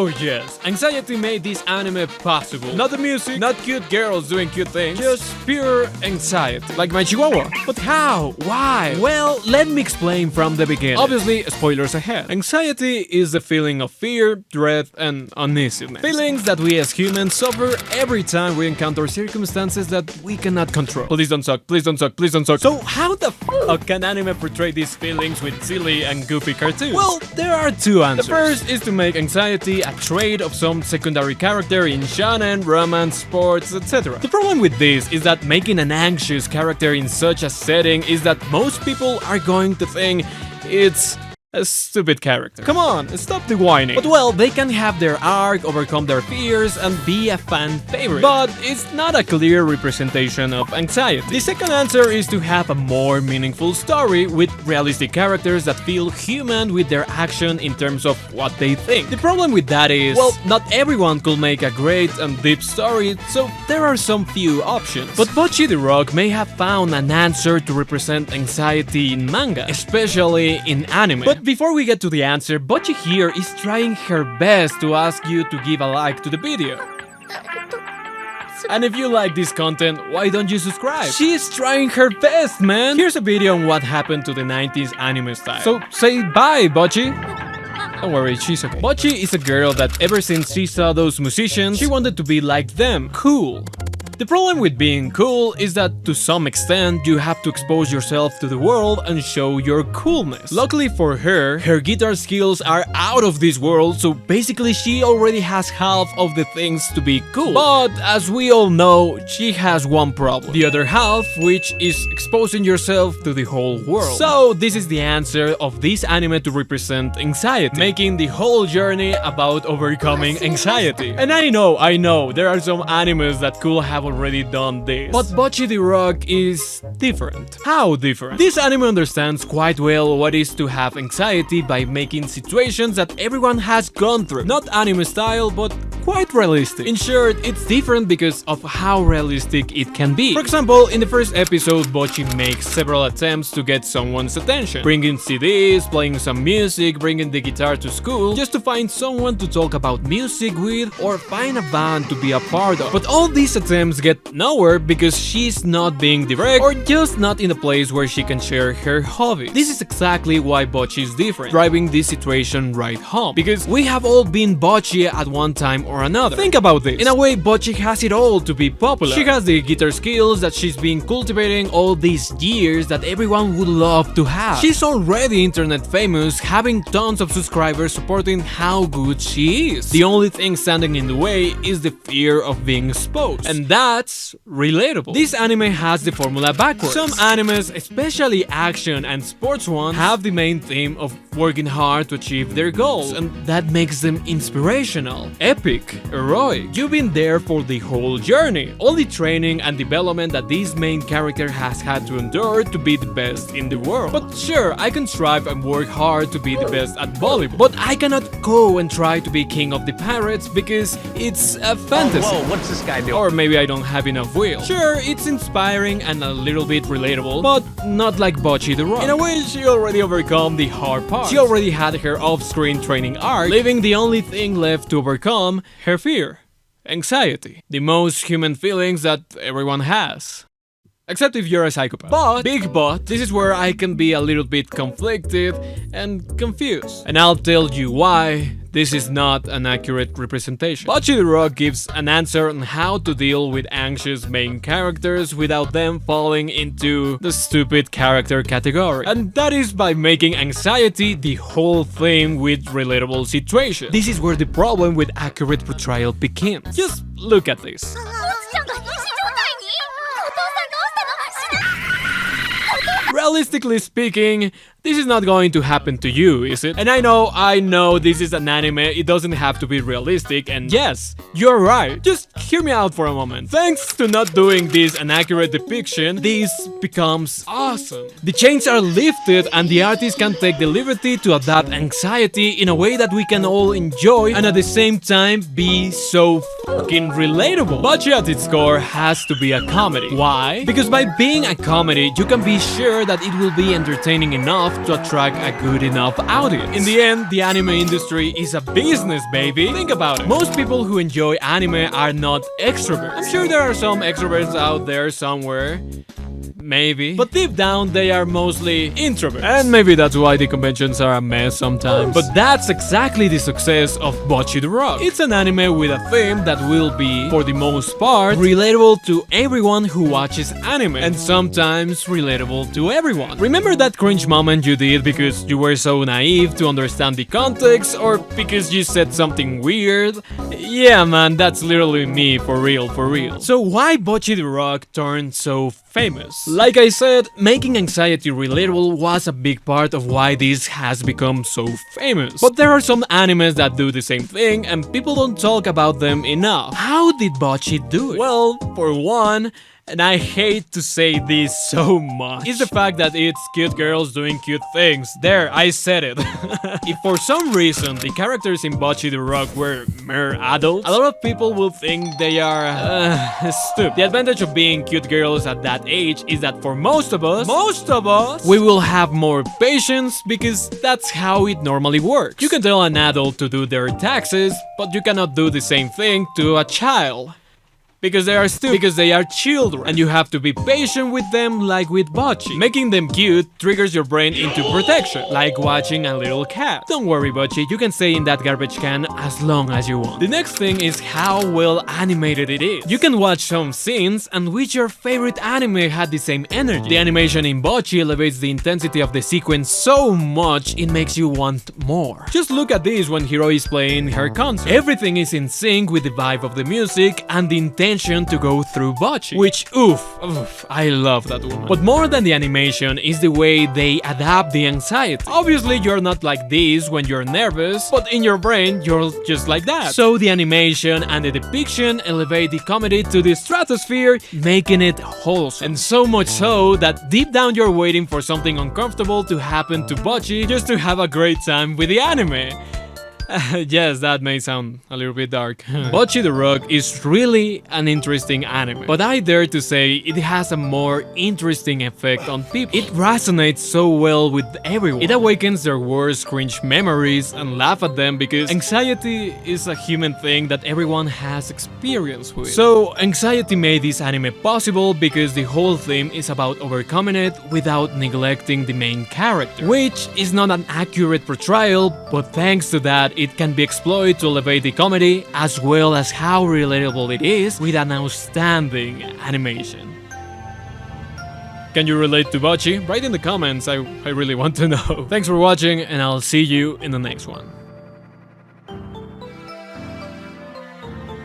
Oh yes, anxiety made this anime possible. Not the music, not cute girls doing cute things, just pure anxiety. Like my chihuahua. But how? Why? Well, let me explain from the beginning. Obviously, spoilers ahead. Anxiety is the feeling of fear, dread, and uneasiness. Feelings that we as humans suffer every time we encounter circumstances that we cannot control. Please don't suck, please don't suck, please don't suck. So how the fuck can anime portray these feelings with silly and goofy cartoons? Well, there are two answers. The first is to make anxiety a trait of some secondary character in shonen, romance, sports, etc. The problem with this is that making an anxious character in such a setting is that most people are going to think it's a stupid character. Come on, stop the whining. But well, they can have their arc, overcome their fears, and be a fan favorite. But it's not a clear representation of anxiety. The second answer is to have a more meaningful story with realistic characters that feel human with their action in terms of what they think. The problem with that is, well, not everyone could make a great and deep story, so there are some few options. But Bocchi the Rock may have found an answer to represent anxiety in manga, especially in anime. But before we get to the answer, Bocchi here is trying her best to ask you to give a like to the video. And if you like this content, why don't you subscribe? She's trying her best, man! Here's a video on what happened to the 90s anime style. So say bye, Bocchi! Don't worry, she's okay. Bocchi is a girl that ever since she saw those musicians, she wanted to be like them, cool. The problem with being cool is that to some extent you have to expose yourself to the world and show your coolness. Luckily for her, her guitar skills are out of this world, so basically she already has half of the things to be cool. But as we all know, she has one problem. The other half, which is exposing yourself to the whole world. So this is the answer of this anime to represent anxiety, making the whole journey about overcoming anxiety. And I know, there are some animes that could have already done this. But Bocchi the Rock is different. How different? This anime understands quite well what is to have anxiety by making situations that everyone has gone through. Not anime style, but quite realistic. In short, it's different because of how realistic it can be. For example, in the first episode, Bocchi makes several attempts to get someone's attention. Bringing CDs, playing some music, bringing the guitar to school, just to find someone to talk about music with or find a band to be a part of. But all these attempts get nowhere because she's not being direct or just not in a place where she can share her hobby. This is exactly why Bocchi is different, driving this situation right home. Because we have all been Bocchi at one time or another. Think about this. In a way, Bocchi has it all to be popular. She has the guitar skills that she's been cultivating all these years that everyone would love to have. She's already internet famous, having tons of subscribers supporting how good she is. The only thing standing in the way is the fear of being exposed. And that's relatable. This anime has the formula backwards. Some animes, especially action and sports ones, have the main theme of working hard to achieve their goals, and that makes them inspirational, epic, heroic. You've been there for the whole journey, all the training and development that this main character has had to endure to be the best in the world. But sure, I can strive and work hard to be the best at volleyball, but I cannot go and try to be king of the pirates because it's a fantasy. Whoa, what's this guy doing? Or maybe I don't have enough will. Sure, it's inspiring and a little bit relatable, but not like Bocchi the Rock. In a way, she already overcome the hard part. She already had her off-screen training arc, leaving the only thing left to overcome her fear. Anxiety. The most human feelings that everyone has. Except if you're a psychopath. But, big but, this is where I can be a little bit conflicted and confused. And I'll tell you why this is not an accurate representation. Bocchi the Rock gives an answer on how to deal with anxious main characters without them falling into the stupid character category. And that is by making anxiety the whole theme with relatable situations. This is where the problem with accurate portrayal begins. Just look at this. Realistically speaking, this is not going to happen to you, is it? And I know this is an anime, it doesn't have to be realistic, and yes, you're right. Just hear me out for a moment. Thanks to not doing this an accurate depiction, this becomes awesome. The chains are lifted and the artist can take the liberty to adapt anxiety in a way that we can all enjoy and at the same time be so fucking relatable. Bocchi at its core has to be a comedy. Why? Because by being a comedy, you can be sure that it will be entertaining enough to attract a good enough audience. In the end, the anime industry is a business, baby. Think about it. Most people who enjoy anime are not extroverts. I'm sure there are some extroverts out there somewhere. Maybe. But deep down, they are mostly introverts. And maybe that's why the conventions are a mess sometimes. But that's exactly the success of Bocchi the Rock. It's an anime with a theme that will be, for the most part, relatable to everyone who watches anime. And sometimes relatable to everyone. Remember that cringe moment you did because you were so naive to understand the context, or because you said something weird? Yeah, man, that's literally me, for real, for real. So why Bocchi the Rock turned so famous? Like I said, making anxiety relatable was a big part of why this has become so famous. But there are some animes that do the same thing and people don't talk about them enough. How did Bocchi do it? Well, for one, and I hate to say this so much, is the fact that it's cute girls doing cute things. There, I said it. If for some reason the characters in Bocchi the Rock were mere adults, a lot of people will think they are stupid. The advantage of being cute girls at that age is that for most of us, we will have more patience because that's how it normally works. You can tell an adult to do their taxes, but you cannot do the same thing to a child. Because they are stupid, because they are children, and you have to be patient with them like with Bocchi. Making them cute triggers your brain into protection, like watching a little cat. Don't worry, Bocchi, you can stay in that garbage can as long as you want. The next thing is how well animated it is. You can watch some scenes and wish your favorite anime had the same energy. The animation in Bocchi elevates the intensity of the sequence so much it makes you want more. Just look at this when Hiro is playing her concert. Everything is in sync with the vibe of the music and the intention to go through Bocchi, which oof, I love that woman. But more than the animation is the way they adapt the anxiety. Obviously you're not like this when you're nervous, but in your brain you're just like that. So the animation and the depiction elevate the comedy to the stratosphere, making it wholesome. And so much so that deep down you're waiting for something uncomfortable to happen to Bocchi just to have a great time with the anime. Yes, that may sound a little bit dark. Bocchi the Rock is really an interesting anime, but I dare to say it has a more interesting effect on people. It resonates so well with everyone. It awakens their worst cringe memories and laugh at them because anxiety is a human thing that everyone has experience with. So anxiety made this anime possible because the whole theme is about overcoming it without neglecting the main character, which is not an accurate portrayal, but thanks to that it can be exploited to elevate the comedy as well as how relatable it is with an outstanding animation. Can you relate to Bocchi? Write in the comments, I really want to know. Thanks for watching and I'll see you in the next one.